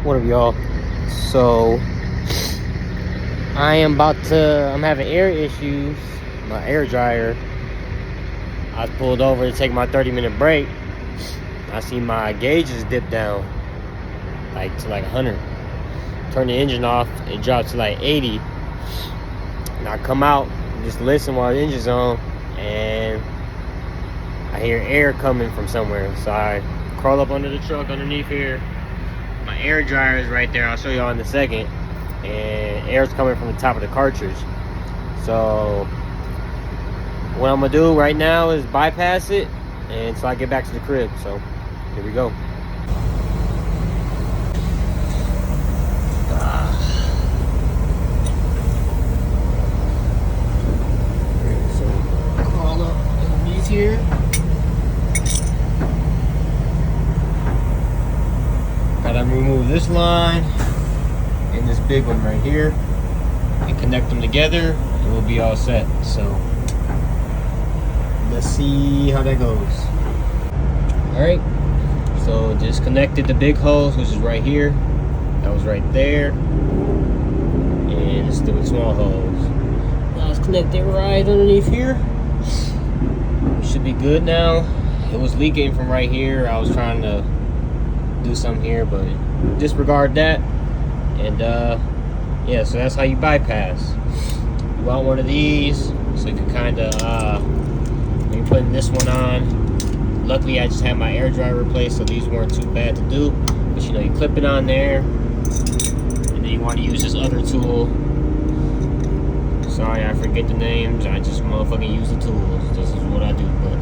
What up, y'all? So I'm having air issues. My air dryer, I pulled over to take my 30-minute break. I see my gauges dip down to 100. Turn the engine off, it dropped to 80. And I come out and just listen while the engine's on, and I hear air coming from somewhere. So I crawl up under the truck underneath here. My air dryer is right there. I'll show y'all in a second. And air's coming from the top of the cartridge. So what I'm gonna do right now is bypass it until I get back to the crib. So here we go. So crawl up underneath here. Gotta remove this line and this big one right here and connect them together, and we'll be all set. So let's see how that goes. Alright, so just connected the big hose, which is right here. That was right there. And let's do a small hose. Now let's connect it right underneath here. We should be good now. It was leaking from right here. I was trying to do something here, but disregard that. And yeah, so that's how you bypass. You want one of these so you can kind of maybe putting this one on. Luckily I just had my air dryer replaced, so these weren't too bad to do. But you know, you clip it on there, and then you want to use this other tool. Sorry, I forget the names. I just motherfucking use the tools. This is what I do. But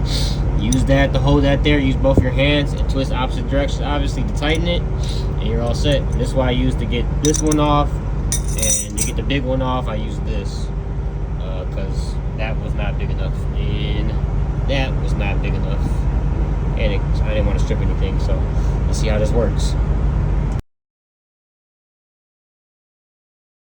use that to hold that there. Use both your hands and twist opposite directions, obviously, to tighten it, and you're all set. And this is why I use to get this one off, and to get the big one off, I use this because that was not big enough, and that was not big enough, and I didn't want to strip anything. So let's see how this works.